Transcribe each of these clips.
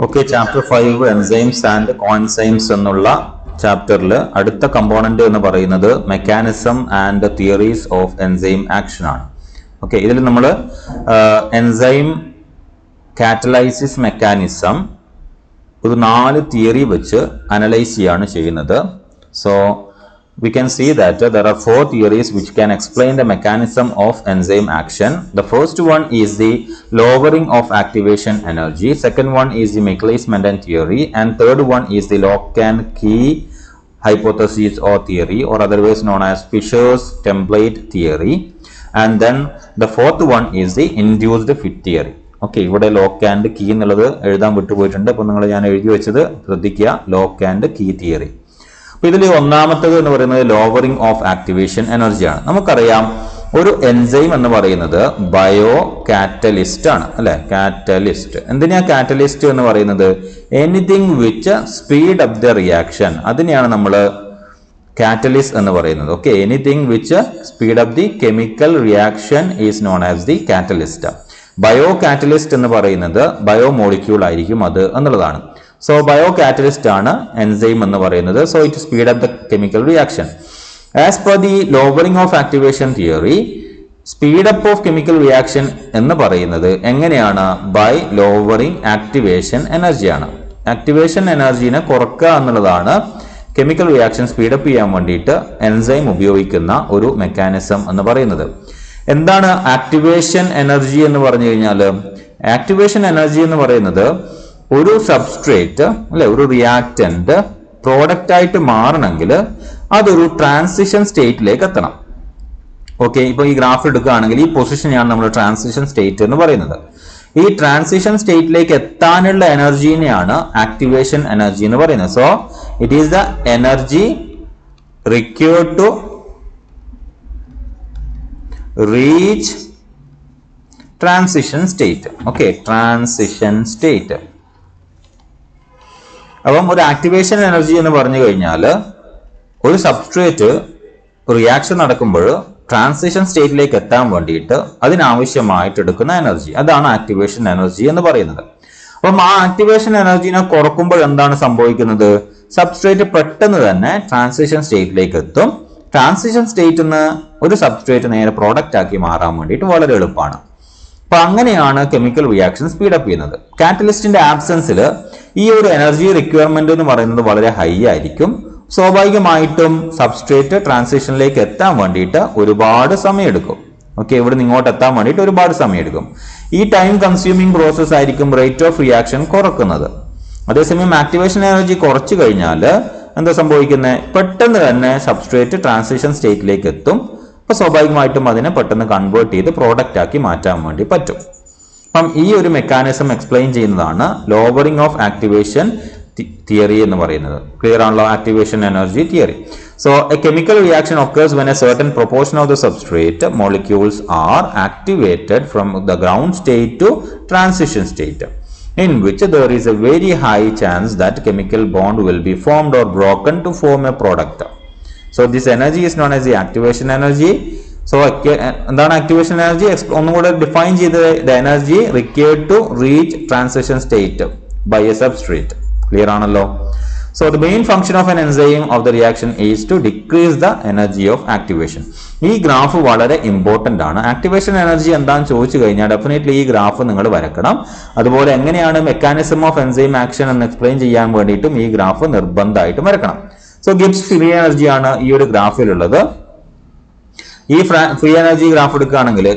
Okay, chapter 5 enzymes and coenzymes എന്നുള്ള ചാപ്റ്ററിൽ അടുത്ത കമ്പോണന്റ് എന്ന് പറയുന്നത് mechanism and theories of enzyme action ആണ്. ഓക്കെ, ഇതിൽ നമ്മൾ എൻസൈം കാറ്റലൈസിസ് മെക്കാനിസം ഒരു 4 തിയറി വെച്ച് അനലൈസ് ചെയ്യാണ് ചെയ്യുന്നത്. So we can see that there are 4 theories which can explain the mechanism of enzyme action. The first one is the lowering of activation energy, second one is the Michaelis-Menten theory, and third one is the lock and key hypothesis or theory, or otherwise known as Fisher's template theory, and then the fourth one is the induced fit theory. Okay, ഇവിടെ lock and key എന്നുള്ളത് എഴുതാൻ വിട്ടുപോയിട്ടുണ്ട്. അപ്പോൾ നിങ്ങൾ ഞാൻ എഴുതി വെച്ചത് ശ്രദ്ധിക്കുക, lock and key theory. അപ്പൊ ഇതിൽ ഒന്നാമത്തേത് എന്ന് പറയുന്നത് ലോവറിംഗ് ഓഫ് ആക്ടിവേഷൻ എനർജിയാണ്. നമുക്കറിയാം ഒരു എൻസൈം എന്ന് പറയുന്നത് ബയോ കാറ്റലിസ്റ്റ് ആണ്, അല്ലെ? കാറ്റലിസ്റ്റ്. എന്തിനാ കാറ്റലിസ്റ്റ് എന്ന് പറയുന്നത്? Anything which speed up the reaction, അതിനെയാണ് നമ്മൾ കാറ്റലിസ്റ്റ് എന്ന് പറയുന്നത്. Okay, anything which speed up the chemical reaction is known as the catalyst. Bio catalyst എന്ന് പറയുന്നത് ബയോ മോളിക്യൂൾ ആയിരിക്കും അത് എന്നുള്ളതാണ്. സോ ബയോ കാറ്റലിസ്റ്റ് ആണ് എൻസൈം എന്ന് പറയുന്നത്. So it speed up the chemical reaction. As per the lowering of activation theory, speed up of chemical reaction എന്ന് പറയുന്നത് എങ്ങനെയാണ്? ബൈ ലോവറിംഗ് ആക്ടിവേഷൻ എനർജിയാണ്. ആക്ടിവേഷൻ എനർജിനെ കുറക്കുക എന്നുള്ളതാണ് കെമിക്കൽ റിയാക്ഷൻ സ്പീഡപ്പ് ചെയ്യാൻ വേണ്ടിയിട്ട് എൻസൈം ഉപയോഗിക്കുന്ന ഒരു മെക്കാനിസം എന്ന് പറയുന്നത്. എന്താണ് ആക്ടിവേഷൻ എനർജി എന്ന് പറഞ്ഞു കഴിഞ്ഞാൽ? ആക്ടിവേഷൻ എനർജി എന്ന് പറയുന്നത് ഒരു സബ്സ്ട്രേറ്റ്, അല്ലെ, ഒരു റിയാക്റ്റന്റ് പ്രോഡക്റ്റ് ആയിട്ട് മാറണമെങ്കിൽ അതൊരു ട്രാൻസിഷൻ സ്റ്റേറ്റിലേക്ക് എത്തണം. ഓക്കെ, ഇപ്പൊ ഈ ഗ്രാഫ് എടുക്കുകയാണെങ്കിൽ ഈ പൊസിഷനെയാണ് നമ്മൾ ട്രാൻസിഷൻ സ്റ്റേറ്റ് എന്ന് പറയുന്നത്. ഈ ട്രാൻസിഷൻ സ്റ്റേറ്റിലേക്ക് എത്താനുള്ള എനർജിനെയാണ് ആക്ടിവേഷൻ എനർജി എന്ന് പറയുന്നത്. So it is the energy required to reach transition state. Okay, transition state. അപ്പം ഒരു ആക്ടിവേഷൻ എനർജി എന്ന് പറഞ്ഞു കഴിഞ്ഞാൽ ഒരു സബ്സ്ട്രേറ്റ് റിയാക്ഷൻ നടക്കുമ്പോൾ ട്രാൻസിഷൻ സ്റ്റേറ്റിലേക്ക് എത്താൻ വേണ്ടിയിട്ട് അതിനാവശ്യമായിട്ട് എടുക്കുന്ന എനർജി, അതാണ് ആക്ടിവേഷൻ എനർജി എന്ന് പറയുന്നത്. അപ്പം ആ ആക്ടിവേഷൻ എനർജിനെ കുറക്കുമ്പോൾ എന്താണ് സംഭവിക്കുന്നത്? സബ്സ്ട്രേറ്റ് പെട്ടെന്ന് തന്നെ ട്രാൻസിഷൻ സ്റ്റേറ്റിലേക്ക് എത്തും. ട്രാൻസിഷൻ സ്റ്റേറ്റിൽ നിന്ന് ഒരു സബ്സ്ട്രേറ്റ് നേരെ പ്രോഡക്റ്റ് ആക്കി മാറാൻ വേണ്ടിയിട്ട് വളരെ എളുപ്പമാണ്. അപ്പൊ അങ്ങനെയാണ് കെമിക്കൽ റിയാക്ഷൻ സ്പീഡപ്പ് ചെയ്യുന്നത്. കാറ്റലിസ്റ്റിന്റെ ആബ്സെൻസിൽ ഈ ഒരു എനർജി റിക്വയർമെന്റ് എന്ന് പറയുന്നത് വളരെ ഹൈ ആയിരിക്കും. സ്വാഭാവികമായിട്ടും സബ്സ്ട്രേറ്റ് ട്രാൻസിഷനിലേക്ക് എത്താൻ വേണ്ടിയിട്ട് ഒരുപാട് സമയം എടുക്കും. ഓക്കെ, ഇവിടെ നിന്ന് ഇങ്ങോട്ട് എത്താൻ വേണ്ടിയിട്ട് ഒരുപാട് സമയം എടുക്കും. ഈ ടൈം കൺസ്യൂമിംഗ് പ്രോസസ് ആയിരിക്കും റേറ്റ് ഓഫ് റിയാക്ഷൻ കുറക്കുന്നത്. അതേസമയം ആക്ടിവേഷൻ എനർജി കുറച്ചു കഴിഞ്ഞാൽ എന്താ സംഭവിക്കുന്നത്? പെട്ടെന്ന് തന്നെ സബ്സ്ട്രേറ്റ് ട്രാൻസിഷൻ സ്റ്റേറ്റിലേക്ക് എത്തും. അപ്പൊ സ്വാഭാവികമായിട്ടും അതിനെ പെട്ടെന്ന് കൺവേർട്ട് ചെയ്ത് പ്രോഡക്റ്റ് ആക്കി മാറ്റാൻ വേണ്ടി പറ്റും. അപ്പം ഈ ഒരു മെക്കാനിസം എക്സ്പ്ലെയിൻ ചെയ്യുന്നതാണ് ലോവറിംഗ് ഓഫ് ആക്ടിവേഷൻ തിയറി എന്ന് പറയുന്നത്. ക്ലിയർ ആണല്ലോ? Activation energy theory. So A chemical reaction occurs when a certain proportion of the substrate molecules are activated from the ground state to transition state, in which there is a very high chance that chemical bond will be formed or broken to form a product. So this energy is known as the activation energy. So എന്താണ് activation energy? ഒന്നുകൂടെ define ചെയ്ത്, the energy required to reach transition state by a substrate. Clear ആണല്ലോ? So the main function of an enzyme of the reaction is to decrease the energy of activation. ഈ graph വളരെ important ആണ്. Activation energy എന്താണെന്ന് ചോദിച്ചു കഴിഞ്ഞാൽ definitely ഈ graph നിങ്ങൾ വരക്കണം. അതുപോലെ എങ്ങനെയാണ് മെക്കാനിസം ഓഫ് എൻസൈം ആക്ഷൻ എന്ന് എക്സ്പ്ലെയിൻ ചെയ്യാൻ വേണ്ടിയിട്ടും ഈ ഗ്രാഫ് നിർബന്ധമായിട്ടും വരക്കണം. സോ ഗിബ്സ് ഫ്രീ എനർജി ആണ് ഈ ഒരു ഗ്രാഫിലുള്ളത്. ഈ ഫ്രീ എനർജി ഗ്രാഫ് എടുക്കുകയാണെങ്കിൽ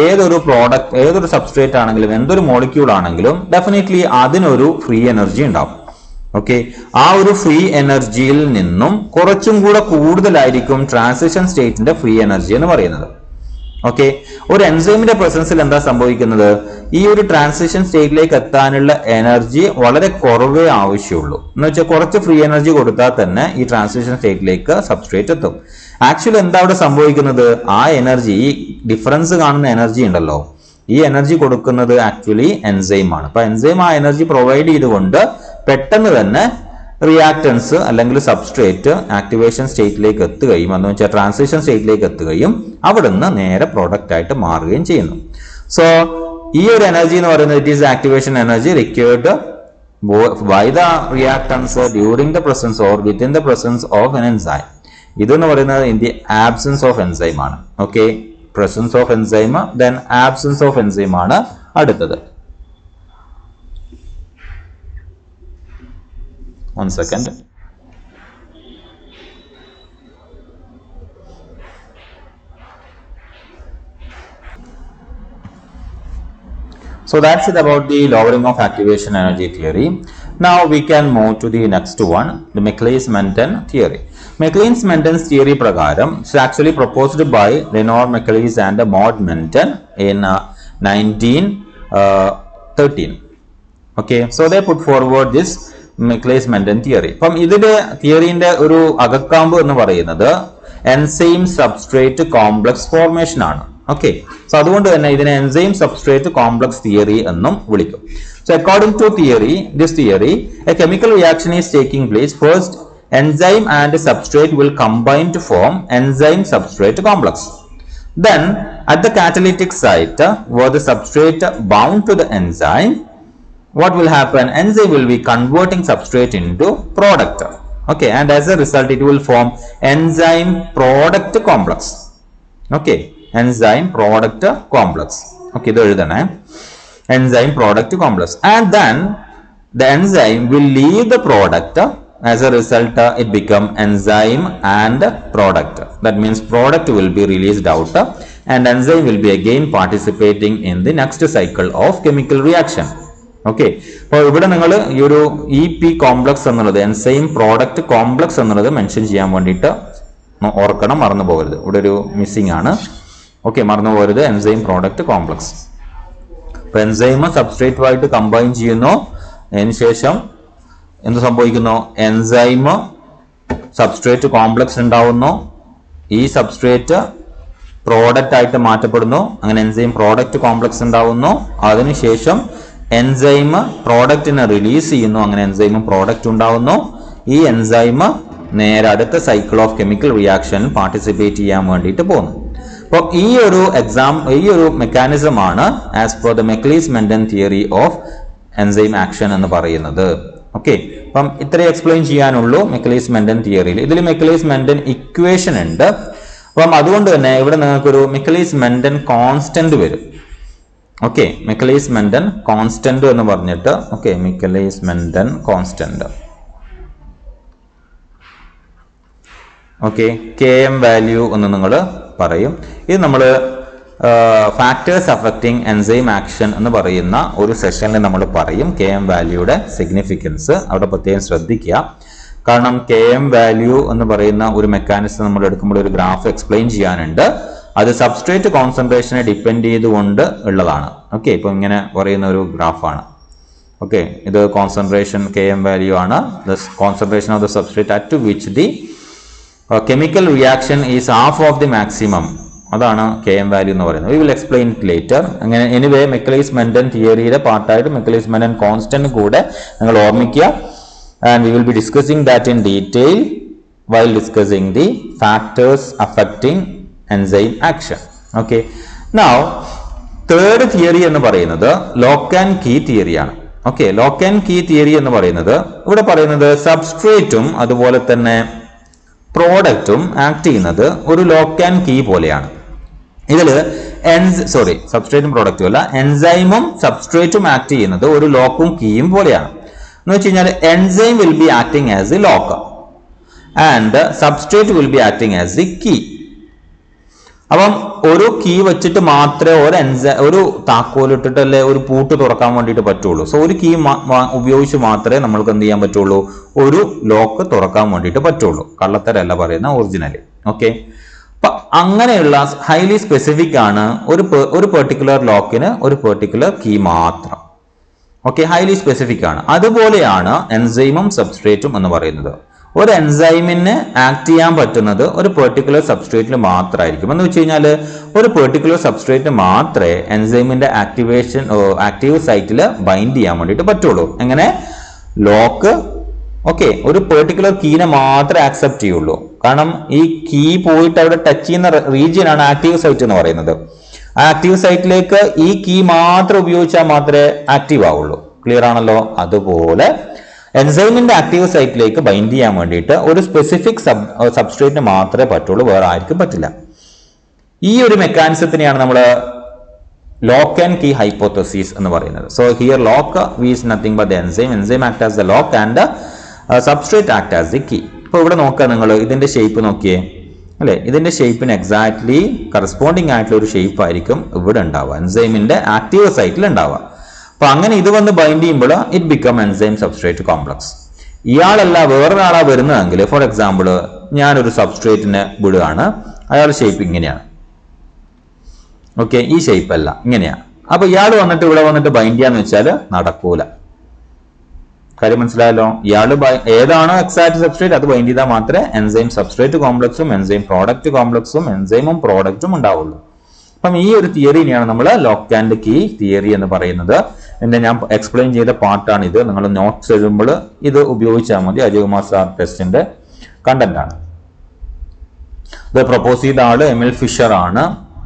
ഏതൊരു പ്രോഡക്റ്റ്, ഏതൊരു സബ്സ്ട്രേറ്റ് ആണെങ്കിലും എന്തൊരു മോളിക്യൂൾ ആണെങ്കിലും ഡെഫിനറ്റ്ലി അതിനൊരു ഫ്രീ എനർജി ഉണ്ടാവും. ഓക്കെ, ആ ഒരു ഫ്രീ എനർജിയിൽ നിന്നും കുറച്ചും കൂടെ കൂടുതലായിരിക്കും ട്രാൻസിഷൻ സ്റ്റേറ്റിന്റെ ഫ്രീ എനർജി എന്ന് പറയുന്നത്. ഓക്കെ, ഒരു എൻസൈമിന്റെ പ്രസൻസിൽ എന്താ സംഭവിക്കുന്നത്? ഈ ഒരു ട്രാൻസിഷൻ സ്റ്റേറ്റിലേക്ക് എത്താനുള്ള എനർജി വളരെ കുറവേ ആവശ്യമുള്ളൂ. എന്ന് വെച്ചാൽ കുറച്ച് ഫ്രീ എനർജി കൊടുത്താൽ തന്നെ ഈ ട്രാൻസിഷൻ സ്റ്റേറ്റിലേക്ക് സബ്സ്ട്രേറ്റ് എത്തും. ആക്ച്വലി എന്താ അവിടെ സംഭവിക്കുന്നത്? ആ എനർജി, ഈ ഡിഫറൻസ് കാണുന്ന എനർജി ഉണ്ടല്ലോ, ഈ എനർജി കൊടുക്കുന്നത് ആക്ച്വലി എൻസൈം ആണ്. അപ്പൊ എൻസൈം ആ എനർജി പ്രൊവൈഡ് ചെയ്തുകൊണ്ട് പെട്ടെന്ന് തന്നെ റിയാക്ടൻസ് അല്ലെങ്കിൽ സബ്സ്ട്രേറ്റ് ആക്ടിവേഷൻ സ്റ്റേറ്റിലേക്ക് എത്തുകയും എന്ന് വെച്ചാൽ ട്രാൻസിഷൻ സ്റ്റേറ്റിലേക്ക് എത്തുകയും അവിടെ നിന്ന് നേരെ പ്രോഡക്റ്റ് ആയിട്ട് മാറുകയും ചെയ്യുന്നു. സോ ഈ ഒരു എനർജി എന്ന് പറയുന്നത് it is activation energy required by the reactants during the presence or within the presence of an enzyme. ഇതെന്ന് പറയുന്നത് in the absence of enzyme ആണ്. Okay, presence of enzyme, then absence of enzyme ആണ് അടുത്തത്. One second. So that's it about the lowering of activation energy theory. Now we can move to the next one, the Maclise-Menten theory. Maclise-Menten's theory prakaram is actually proposed by Leonard Maclise and Maud Menten in 1913. Okay, so they put forward this Maclise-Menten theory. From ഇതിന്റെ തിയറിന്റെ ഒരു അകക്കാമ്പ് എന്ന് പറയുന്നത് enzyme substrate complex formation ആണ്. Okay, so അതുകൊണ്ട് തന്നെ ഇതിനെ enzyme substrate complex theory എന്നും വിളിക്കും. So according to this theory, a chemical reaction is taking place. First, enzyme and substrate will combine to form enzyme substrate complex. Then, at the catalytic site, where the substrate bound to the enzyme, what will happen? Enzyme will be converting substrate into product. Okay, and as a result, it will form enzyme product complex. Okay, enzyme product complex. Okay, this is enzyme product complex. And then the enzyme will leave the product. As a result, it become enzyme and product. That means product will be released out and enzyme will be again participating in the next cycle of chemical reaction. Okay, അപ്പോൾ ഇവിടെ നിങ്ങൾ ഈ ഒരു EP complex എന്നുള്ളത് enzyme product complex എന്നുള്ളത് mention ചെയ്യാൻ വേണ്ടിയിട്ട് ഓർക്കണം, മറന്നു പോകരുത്. ഇവിടെ ഒരു മിസ്സിംഗ് ആണ്. ഓക്കെ, മറന്നു പോകരുത്, എൻസൈം പ്രോഡക്റ്റ് കോംപ്ലക്സ്. അപ്പൊ എൻസൈം സബ്സ്ട്രേറ്റുമായിട്ട് കമ്പൈൻ ചെയ്യുന്നു. അതിനുശേഷം എന്ത് സംഭവിക്കുന്നു? എൻസൈം സബ്സ്ട്രേറ്റ് കോംപ്ലക്സ് ഉണ്ടാവുന്നു. ഈ സബ്സ്ട്രേറ്റ് പ്രോഡക്റ്റ് ആയിട്ട് മാറ്റപ്പെടുന്നു. അങ്ങനെ എൻസൈം പ്രോഡക്റ്റ് കോംപ്ലക്സ് ഉണ്ടാവുന്നു. അതിനുശേഷം എൻസൈം പ്രോഡക്റ്റിനെ റിലീസ് ചെയ്യുന്നു. അങ്ങനെ എൻസൈം പ്രോഡക്റ്റ് ഉണ്ടാവുന്നു. ഈ എൻസൈം നേരെ അടുത്ത cycle of chemical reaction participate ചെയ്യാൻ വേണ്ടിയിട്ട് പോകുന്നു. അപ്പോൾ ഈ ഒരു മെക്കാനിസം ആണ് as per the Maclise-Menten theory of enzyme action എന്ന് പറയുന്നത്. ഓക്കെ, അപ്പം ഇത്രയും എക്സ്പ്ലെയിൻ ചെയ്യാനുള്ളൂ Maclise-Menten തിയറിയിൽ. ഇതിൽ Maclise-Menten ഇക്വേഷൻ ഉണ്ട്. അപ്പം അതുകൊണ്ട് തന്നെ ഇവിടെ നിങ്ങൾക്കൊരു Maclise-Menten കോൺസ്റ്റന്റ് വരും. ഓക്കെ, Maclise-Menten കോൺസ്റ്റന്റ് എന്ന് പറഞ്ഞിട്ട്, okay, Maclise-Menten constant. Okay, Km value എന്ന് നിങ്ങൾ പറയും. ഇത് നമ്മൾ ഫാക്ടേഴ്സ് അഫക്റ്റിംഗ് എൻസൈം ആക്ഷൻ എന്ന് പറയുന്ന ഒരു സെഷനിൽ നമ്മൾ പറയും Km വാല്യൂയുടെ സിഗ്നിഫിക്കൻസ്. അവിടെ പ്രത്യേകം ശ്രദ്ധിക്കുക. കാരണം Km വാല്യൂ എന്ന് പറയുന്ന ഒരു മെക്കാനിസം നമ്മൾ എടുക്കുമ്പോൾ ഒരു ഗ്രാഫ് എക്സ്പ്ലെയിൻ ചെയ്യാനുണ്ട്. അത് സബ്സ്ട്രേറ്റ് കോൺസെൻട്രേഷനെ ഡിപ്പെൻഡ് ചെയ്തുകൊണ്ട് ഉള്ളതാണ്. ഓക്കെ, ഇപ്പൊ ഇങ്ങനെ പറയുന്ന ഒരു ഗ്രാഫാണ്. ഓക്കെ, ഇത് കോൺസെൻട്രേഷൻ Km വാല്യൂ ആണ്. Concentration of the substrate at to which the chemical reaction is half of the maximum. അതാണ് Km വാല്യൂ എന്ന് പറയുന്നത്. We will explain it later. അങ്ങനെ എനിവേ Maclise-Menten തിയറിയുടെ പാർട്ടായിട്ട് Maclise-Menten കോൺസ്റ്റന്റ് കൂടെ നിങ്ങൾ ഓർമ്മിക്കുക. And we will be discussing that in detail while discussing the factors affecting enzyme action. Okay, now third theory എന്ന് പറയുന്നത് ലോക്ക് ആൻഡ് കീ തിയറിയാണ്. Okay, lock and key theory എന്ന് പറയുന്നത് ഇവിടെ പറയുന്നത് സബ്സ്ട്രേറ്റും അതുപോലെ തന്നെ പ്രോഡക്റ്റും ആക്ട് ചെയ്യുന്നത് ഒരു ലോക്ക് ആൻഡ് കീ പോലെയാണ്. ഇതിൽ സബ്സ്ട്രേറ്റും പ്രോഡക്റ്റും അല്ല, എൻസൈമും സബ്സ്ട്രേറ്റും ആക്ട് ചെയ്യുന്നത് ഒരു ലോക്കും കീയും പോലെയാണ്. എന്ന് വെച്ച് കഴിഞ്ഞാൽ enzyme will be acting as the lock and substrate will be acting as the key. അപ്പം ഒരു കീ വെച്ചിട്ട് മാത്രമേ ഒരു താക്കോലിട്ടിട്ട് അല്ലെ ഒരു പൂട്ട് തുറക്കാൻ വേണ്ടിയിട്ട് പറ്റുള്ളൂ. സോ ഒരു കീ ഉപയോഗിച്ച് മാത്രമേ നമ്മൾക്ക് എന്ത് ചെയ്യാൻ പറ്റുള്ളൂ? ഒരു ലോക്ക് തുറക്കാൻ വേണ്ടിയിട്ട് പറ്റുള്ളൂ. കള്ളത്തരല്ല പറയുന്ന, ഒറിജിനലി. ഓക്കെ, അപ്പൊ അങ്ങനെയുള്ള ഹൈലി സ്പെസിഫിക് ആണ് ഒരു പെർട്ടിക്കുലർ ലോക്കിന് ഒരു പെർട്ടിക്കുലർ കീ മാത്രം. ഓക്കെ, ഹൈലി സ്പെസിഫിക് ആണ്. അതുപോലെയാണ് എൻസൈമും സബ്സ്ട്രേറ്റും എന്ന് പറയുന്നത്. ഒരു എൻസൈമിന് ആക്ട് ചെയ്യാൻ പറ്റുന്നത് ഒരു പെർട്ടിക്കുലർ സബ്സ്ട്രേറ്റിൽ മാത്രമായിരിക്കും. എന്ന് വെച്ച് കഴിഞ്ഞാൽ ഒരു പെർട്ടിക്കുലർ സബ്സ്ട്രേറ്റ് മാത്രമേ എൻസൈമിന്റെ ആക്റ്റീവ് സൈറ്റിൽ ബൈൻഡ് ചെയ്യാൻ വേണ്ടിയിട്ട് പറ്റുള്ളൂ. എങ്ങനെ? ലോക്ക്. ഓക്കെ, ഒരു പെർട്ടിക്കുലർ കീനെ മാത്രമേ ആക്സെപ്റ്റ് ചെയ്യുള്ളൂ. കാരണം ഈ കീ പോയിട്ട് അവിടെ ടച്ച് ചെയ്യുന്ന റീജിയൻ ആണ് ആക്റ്റീവ് സൈറ്റ് എന്ന് പറയുന്നത്. ആ ആക്റ്റീവ് സൈറ്റിലേക്ക് ഈ കീ മാത്രം ഉപയോഗിച്ചാൽ മാത്രമേ ആക്റ്റീവ് ആവുള്ളൂ. ക്ലിയർ ആണല്ലോ? അതുപോലെ എൻസൈമിന്റെ ആക്റ്റീവ് സൈറ്റിലേക്ക് ബൈൻഡ് ചെയ്യാൻ വേണ്ടിയിട്ട് ഒരു സ്പെസിഫിക് സബ്സ്ട്രേറ്റിന് മാത്രമേ പറ്റുള്ളൂ, വേറെ ആർക്കും പറ്റില്ല. ഈ ഒരു മെക്കാനിസത്തിനെയാണ് നമ്മൾ ലോക്ക് ആൻഡ് കീ ഹൈപ്പോത്തസിസ് എന്ന് പറയുന്നത്. So here lock is nothing but the enzyme act as the lock and substrate act as the key. ഇപ്പൊ ഇവിടെ നോക്കുക, നിങ്ങൾ ഇതിന്റെ ഷേപ്പ് നോക്കിയേ അല്ലെ? ഇതിന്റെ ഷേപ്പിന് എക്സാക്ട്ലി കറസ്പോണ്ടിങ് ആയിട്ടുള്ള ഒരു ഷേപ്പ് ആയിരിക്കും ഇവിടെ ഉണ്ടാവുക, എൻസൈമിന്റെ ആക്റ്റീവ് സൈറ്റിൽ ഉണ്ടാവുക. അപ്പൊ അങ്ങനെ ഇത് വന്ന് ബൈൻഡ് ചെയ്യുമ്പോൾ it become enzyme substrate complex. ഇയാളല്ല വേറൊരാളാ വരുന്നതെങ്കിൽ, ഫോർ എക്സാമ്പിൾ ഞാനൊരു സബ്സ്ട്രേറ്റിനെ വിടുകയാണ്, അയാളുടെ ഷേപ്പ് ഇങ്ങനെയാണ്. ഓക്കെ, ഈ ഷേപ്പ് അല്ല, ഇങ്ങനെയാണ്. അപ്പൊ ഇയാൾ വന്നിട്ട് ഇവിടെ വന്നിട്ട് ബൈൻഡ് ചെയ്യാന്ന് വെച്ചാൽ നടക്കൂല. കാര്യം മനസ്സിലായല്ലോ? ഇയാൾ ഏതാണോ എക്സാക്ട് സബ്സ്ട്രേറ്റ് അത് ബൈൻഡ് ചെയ്താൽ മാത്രമേ എൻസൈം സബ്സ്ട്രേറ്റ് കോംപ്ലക്സും എൻസൈം പ്രോഡക്റ്റ് കോംപ്ലക്സും എൻസൈമും പ്രോഡക്റ്റും ഉണ്ടാവുള്ളൂ. അപ്പം ഈ ഒരു തിയറിനെയാണ് നമ്മൾ ലോക്ക് ആൻഡ് കീ തിയറി എന്ന് പറയുന്നത്. എന്റെ ഞാൻ എക്സ്പ്ലെയിൻ ചെയ്ത പാർട്ടാണ് ഇത്. നിങ്ങൾ നോട്ട്സ് എഴുതുമ്പോൾ ഇത് ഉപയോഗിച്ചാൽ മതി. അജയ്കുമാർ സാർ ടെസ്റ്റിന്റെ കണ്ടന്റ് ആണ് ഇത്. പ്രപ്പോസ് ചെയ്ത ആള് എമിൽ ഫിഷർ ആണ്.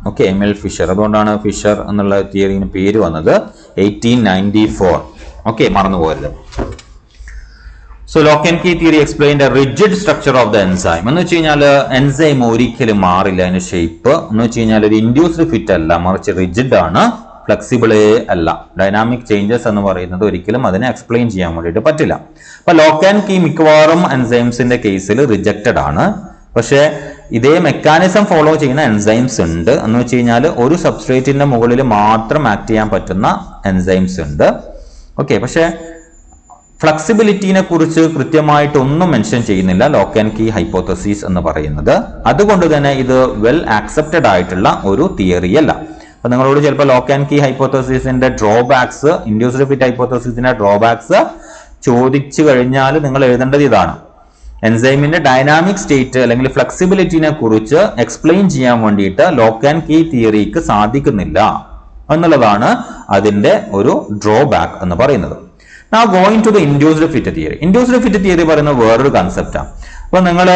Okay, Emil Fischer. അതുകൊണ്ടാണ് ഫിഷർ എന്നുള്ള തിയറിന് പേര് വന്നത്. 1894. ഓക്കെ, മറന്നു പോകരുത്. So lock and key theory explained a rigid structure of the enzyme. എന്ന് വെച്ച് കഴിഞ്ഞാൽ എൻസൈം ഒരിക്കലും മാറില്ല. അതിന്റെ ഷേപ്പ് എന്ന് വെച്ച് കഴിഞ്ഞാൽ ഒരു ഇൻഡ്യൂസ്ഡ് ഫിറ്റ് അല്ല, മറിച്ച് റിജിഡ് ആണ്, ഫ്ലെക്സിബിളേ അല്ല. ഡൈനാമിക് ചേഞ്ചസ് എന്ന് പറയുന്നത് ഒരിക്കലും അതിനെ എക്സ്പ്ലെയിൻ ചെയ്യാൻ വേണ്ടിയിട്ട് പറ്റില്ല. അപ്പൊ ലോക്ക് ആൻഡ് കീ മിക്കവാറും എൻസൈംസിന്റെ കേസിൽ റിജക്റ്റഡ് ആണ്. പക്ഷേ ഇതേ മെക്കാനിസം ഫോളോ ചെയ്യുന്ന എൻസൈംസ് ഉണ്ട്. എന്ന് വെച്ച് കഴിഞ്ഞാൽ ഒരു സബ്സ്ട്രേറ്റിന്റെ മുകളിൽ മാത്രം ആക്ട് ചെയ്യാൻ പറ്റുന്ന എൻസൈംസ് ഉണ്ട്. ഓക്കെ, പക്ഷേ ഫ്ലെക്സിബിലിറ്റിനെ കുറിച്ച് കൃത്യമായിട്ടൊന്നും മെൻഷൻ ചെയ്യുന്നില്ല ലോക്ക് ആൻഡ് കീ ഹൈപ്പോത്തസിസ് എന്ന് പറയുന്നത്. അതുകൊണ്ട് തന്നെ ഇത് വെൽ ആക്സെപ്റ്റഡ് ആയിട്ടുള്ള ഒരു തിയറി അല്ല. അപ്പൊ നിങ്ങളോട് ചിലപ്പോൾ ലോക്ക് ആൻഡ് കീ ഹൈപ്പോത്തസിസിന്റെ ഡ്രോബാക്സ്, ഇൻഡ്യൂസ്ഡ് ഫിറ്റ് ഹൈപ്പോത്തസിസിന്റെ ഡ്രോബാക്സ് ചോദിച്ചു കഴിഞ്ഞാൽ നിങ്ങൾ എഴുതേണ്ടത് ഇതാണ്: എൻസൈമിന്റെ ഡൈനാമിക് സ്റ്റേറ്റ് അല്ലെങ്കിൽ ഫ്ലെക്സിബിലിറ്റിനെ കുറിച്ച് എക്സ്പ്ലെയിൻ ചെയ്യാൻ വേണ്ടിയിട്ട് ലോക്ക് ആൻഡ് കീ തിയറിക്ക് സാധിക്കുന്നില്ല എന്നുള്ളതാണ് അതിന്റെ ഒരു ഡ്രോബാക്ക് എന്ന് പറയുന്നത്. Now going to the induced fit theory. Induced fit theory പറയുന്ന വേറൊരു കൺസെപ്റ്റാണ്. അപ്പൊ നിങ്ങൾ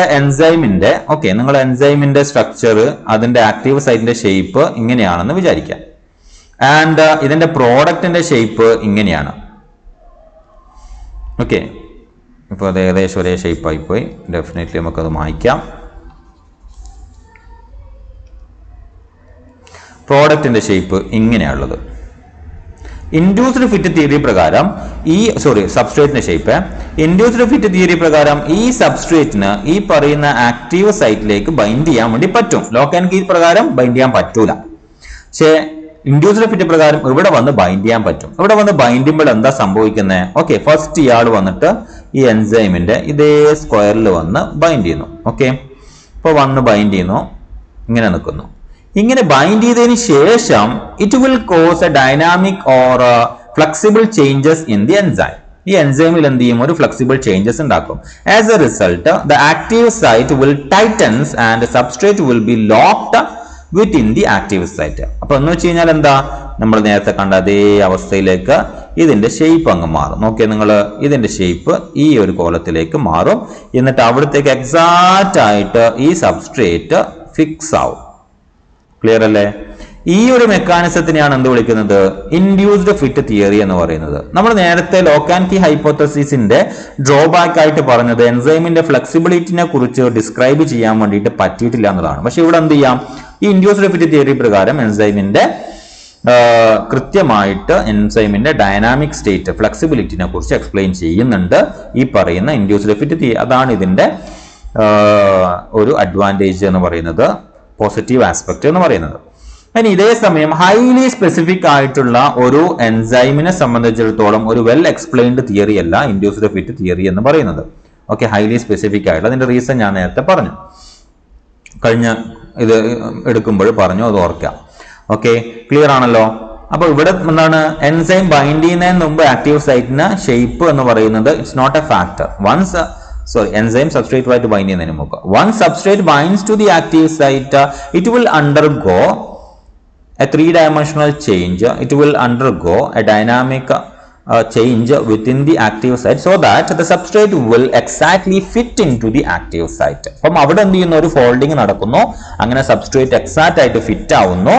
എൻസൈമിന്റെ സ്ട്രക്ചർ, അതിന്റെ ആക്റ്റീവ് സൈറ്റിന്റെ ഷേപ്പ് ഇങ്ങനെയാണെന്ന് വിചാരിക്കാം. ആൻഡ് ഇതിന്റെ പ്രോഡക്റ്റിന്റെ ഷേപ്പ് ഇങ്ങനെയാണ്. ഓക്കെ, ഇപ്പൊ അത് ഏകദേശം ഒരേ ഷേപ്പ് ആയിപ്പോയി. ഡെഫിനറ്റ്ലി നമുക്കത് മായ്ക്കാം. പ്രോഡക്റ്റിന്റെ ഷേപ്പ് ഇങ്ങനെയാണുള്ളത്. ഇൻഡ്യൂസ്ഡ് ഫിറ്റ് തിയറി പ്രകാരം സബ്സ്ട്രേറ്റിന്റെ ഷേപ്പ്, ഇൻഡ്യൂസ്ഡ് ഫിറ്റ് തിയറി പ്രകാരം ഈ സബ്സ്ട്രേറ്റിന് ഈ പറയുന്ന ആക്റ്റീവ് സൈറ്റിലേക്ക് ബൈൻഡ് ചെയ്യാൻ വേണ്ടി പറ്റും. ലോക്ക് ആൻഡ് കീ പ്രകാരം ബൈൻഡ് ചെയ്യാൻ പറ്റൂല. പക്ഷേ ഇൻഡ്യൂസ്ഡ് ഫിറ്റ് പ്രകാരം ഇവിടെ വന്ന് ബൈൻഡ് ചെയ്യാൻ പറ്റും. ഇവിടെ വന്ന് ബൈൻഡ് ചെയ്യുമ്പോൾ എന്താ സംഭവിക്കുന്നത്? ഓക്കെ, ഫസ്റ്റ് ഇയാൾ വന്നിട്ട് ഈ എൻസൈമിന്റെ ഇതേ സ്ക്വയറിൽ വന്ന് ബൈൻഡ് ചെയ്യുന്നു. ഓക്കെ, ഇപ്പൊ വന്ന് ബൈൻഡ് ചെയ്യുന്നു, ഇങ്ങനെ നിൽക്കുന്നു. ഇങ്ങനെ ബൈൻഡ് ചെയ്തതിന് ശേഷം it will cause a dynamic or flexible changes in the enzyme. ഈ എൻസൈമിൽ എന്ത് ചെയ്യും? ഒരു ഫ്ലെക്സിബിൾ ചേഞ്ചസ് ഉണ്ടാക്കും. As a result the active site will tightens and substrate will be locked within the active site. അപ്പൊ എന്ന് വെച്ച് കഴിഞ്ഞാൽ എന്താ? നമ്മൾ നേരത്തെ കണ്ട അതേ അവസ്ഥയിലേക്ക് ഇതിന്റെ ഷേപ്പ് അങ്ങ് മാറും. നോക്കിയാൽ നിങ്ങൾ ഇതിന്റെ ഷേപ്പ് ഈ ഒരു കോലത്തിലേക്ക് മാറും. എന്നിട്ട് അവിടത്തേക്ക് എക്സാക്റ്റ് ആയിട്ട് ഈ സബ്സ്ട്രേറ്റ് ഫിക്സ് ആവും. ക്ലിയർ അല്ലേ? ഈ ഒരു മെക്കാനിസത്തിനെയാണ് എന്ത് വിളിക്കുന്നത്? ഇൻഡ്യൂസ്ഡ് ഫിറ്റ് തിയറി എന്ന് പറയുന്നത്. നമ്മൾ നേരത്തെ ലോക്ക് ആൻഡ് കീ ഹൈപ്പോത്തസിസിന്റെ ഡ്രോബാക്ക് ആയിട്ട് പറഞ്ഞത് എൻസൈമിന്റെ ഫ്ലെക്സിബിലിറ്റിനെ കുറിച്ച് ഡിസ്ക്രൈബ് ചെയ്യാൻ വേണ്ടിയിട്ട് പറ്റിയിട്ടില്ല എന്നതാണ്. പക്ഷെ ഇവിടെ എന്ത് ചെയ്യാം? ഈ ഇൻഡ്യൂസ്ഡ് ഫിറ്റ് തിയറി പ്രകാരം എൻസൈമിന്റെ കൃത്യമായിട്ട് എൻസൈമിന്റെ ഡൈനാമിക് സ്റ്റേറ്റ്, ഫ്ലെക്സിബിലിറ്റിനെ കുറിച്ച് എക്സ്പ്ലെയിൻ ചെയ്യുന്നുണ്ട് ഈ പറയുന്ന ഇൻഡ്യൂസ്ഡ് ഫിറ്റ് തിയറി. അതാണ് ഇതിന്റെ ഒരു അഡ്വാൻറ്റേജ് എന്ന് പറയുന്നത്, പോസിറ്റീവ് ആസ്പെക്ട് എന്ന് പറയുന്നത്. ഇനി ഇതേ സമയം ഹൈലി സ്പെസിഫിക് ആയിട്ടുള്ള ഒരു എൻസൈമിനെ സംബന്ധിച്ചിടത്തോളം ഒരു വെൽ എക്സ്പ്ലെയിൻഡ് തിയറി അല്ല ഇൻഡ്യൂസ്ഡ് ഫിറ്റ് തിയറി എന്ന് പറയുന്നത്. ഓക്കെ, ഹൈലി സ്പെസിഫിക് ആയിട്ടുള്ള അതിന്റെ റീസൺ ഞാൻ നേരത്തെ പറഞ്ഞു, കഴിഞ്ഞ ഇത് എടുക്കുമ്പോൾ പറഞ്ഞു, അത് ഓർക്കാം. ഓക്കെ, ക്ലിയർ ആണല്ലോ? അപ്പൊ ഇവിടെ എന്താണ്? എൻസൈം ബൈൻഡ് ചെയ്യുന്നതിന് മുമ്പ് ആക്റ്റീവ് സൈറ്റിന് ഷേപ്പ് എന്ന് പറയുന്നത് it's not a factor. enzyme substrate ആയിട്ട് ബൈൻഡ് ചെയ്യുന്നതിന് മുമ്പ് once substrate binds to the active site, it will undergo a three-dimensional change. It will undergo a dynamic change within the active site so that the substrate will exactly fit into the active site. അപ്പം അവിടെ എന്ത് ചെയ്യുന്നു? ഒരു folding നടക്കുന്നു. അങ്ങനെ substrate exact ആയിട്ട് fit ആവുന്നു.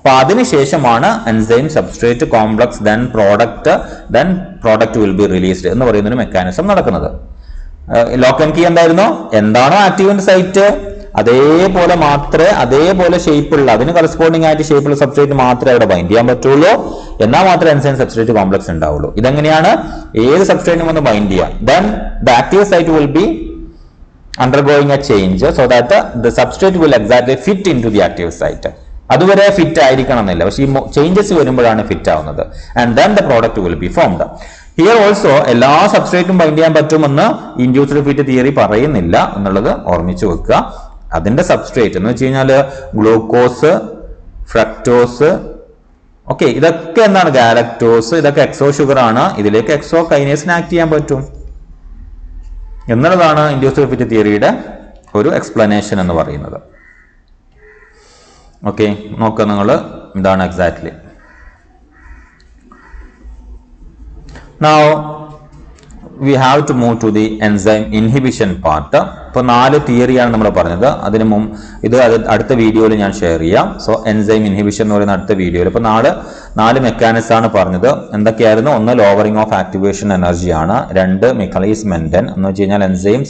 അപ്പൊ അതിനുശേഷമാണ് enzyme substrate complex then product will be released എന്ന് പറയുന്ന ഒരു മെക്കാനിസം നടക്കുന്നത്. ലോക്ക് ആൻഡ് കീ എന്തായിരുന്നു? എന്താണോ ആക്റ്റീവ് സൈറ്റ് അതേപോലെ ഷേപ്പുള്ള, അതിന് കറസ്പോണ്ടിങ് ആയിട്ട് ഷേപ്പുള്ള സബ്സ്ട്രേറ്റ് മാത്രമേ അവിടെ ബൈൻഡ് ചെയ്യാൻ പറ്റുള്ളൂ. എന്നാൽ മാത്രമേ എൻസൈം സബ്സ്ട്രേറ്റ് കോംപ്ലക്സ് ഉണ്ടാവുള്ളൂ. ഇതെങ്ങനെയാണ്? ഏത് സബ്സ്ട്രേറ്റിനും ഒന്ന് ബൈൻഡ് ചെയ്യാം. Then the active site will be undergoing a change so that the substrate will exactly fit into the active site. അതുവരെ ഫിറ്റ് ആയിരിക്കണം എന്നില്ല, പക്ഷേ ഈ ചേഞ്ചസ് വരുമ്പോഴാണ് ഫിറ്റ് ആവുന്നത്. And then the product will be formed. Here also എല്ലാ സബ്സ്ട്രേറ്റും bind ചെയ്യാൻ പറ്റുമെന്ന് ഇൻഡ്യൂസ്ഡ് ഫിറ്റ് തിയറി പറയുന്നില്ല എന്നുള്ളത് ഓർമ്മിച്ചു വെക്കുക. അതിന്റെ സബ്സ്ട്രേറ്റ് എന്ന് വെച്ച് കഴിഞ്ഞാൽ ഗ്ലൂക്കോസ്, ഫ്രക്ടോസ്, ഓക്കെ, ഇതൊക്കെ എന്താണ്? ഗാലക്ടോസ്, ഇതൊക്കെ എക്സോ ഷുഗർ ആണ്. ഇതിലേക്ക് എക്സോ കൈനേസിന് ആക്ട് ചെയ്യാൻ പറ്റും എന്നുള്ളതാണ് ഇൻഡ്യൂസ്ഡ് ഫിറ്റ് തിയറിയുടെ ഒരു എക്സ്പ്ലനേഷൻ എന്ന് പറയുന്നത്. ഓക്കെ, നോക്കുക നിങ്ങൾ ഇതാണ് exactly. Now we have to move to the enzyme inhibition part. ഇപ്പോൾ 4 തിയറിയാണ് നമ്മൾ പറഞ്ഞത്. അതിന് മുമ്പ് ഇത് അടുത്ത വീഡിയോയിൽ ഞാൻ ഷെയർ ചെയ്യാം. സോ എൻസൈം ഇൻഹിബിഷൻ എന്ന് പറയുന്ന അടുത്ത വീഡിയോയിൽ. ഇപ്പോൾ 4 മെക്കാനിസം ആണ് പറഞ്ഞത്. എന്തൊക്കെയായിരുന്നു? ഒന്ന് ലോവറിംഗ് ഓഫ് ആക്ടിവേഷൻ എനർജി ആണ്. 2 മിക്കലീസ് മെന്റൻ എന്ന് വെച്ച് കഴിഞ്ഞാൽ enzyme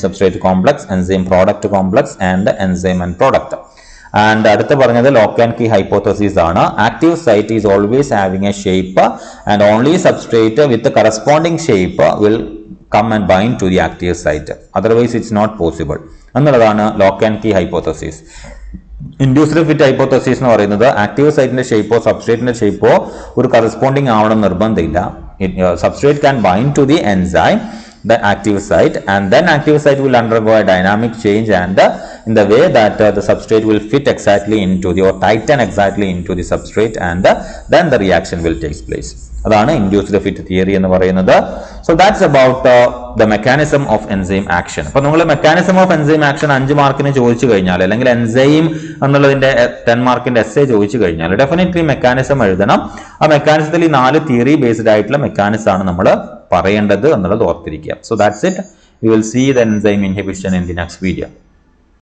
substrate complex, enzyme product complex and enzyme and product. And അടുത്ത് പറഞ്ഞത് ലോക്ക് ആൻഡ് കീ ഹൈപ്പോത്തസിസ് ആണ്. Active site is always having a shape and only substrate with corresponding shape will come and bind to the active site, otherwise it's not possible എന്നുള്ളതാണ് lock and key hypothesis. Induced fit hypothesis എന്ന് പറയുന്നത് active സൈറ്റിന്റെ ഷേപ്പോ സബ്സ്ട്രേറ്റിന്റെ ഷേപ്പോ ഒരു corresponding ആവണം നിർബന്ധമില്ല. Substrate can bind to the enzyme, the active site, and then active site will undergo a dynamic change and in the way that the substrate will fit exactly into or tighten exactly into the substrate and then the reaction will take place. അതാണ് induced fit theory എന്ന് പറയുന്നത്. So that's about the mechanism of enzyme action. അപ്പൊ നിങ്ങൾ mechanism of enzyme action 5 മാർക്കിന് ചോദിച്ചു കഴിഞ്ഞാൽ, അല്ലെങ്കിൽ enzyme എന്നുള്ളതിന്റെ 10 മാർക്കിന്റെ എസ്സേ ചോദിച്ചു കഴിഞ്ഞാൽ ഡെഫിനറ്റ്ലി മെക്കാനിസം എഴുതണം. ആ മെക്കാനിസത്തിൽ ഈ 4 തിയറി ബേസ്ഡ് ആയിട്ടുള്ള മെക്കാനിസം ആണ് നമ്മൾ പറയേണ്ടത് എന്നുള്ളത് ഓർത്തിരിക്കുക. So that's it. We will see the enzyme inhibition in the next video.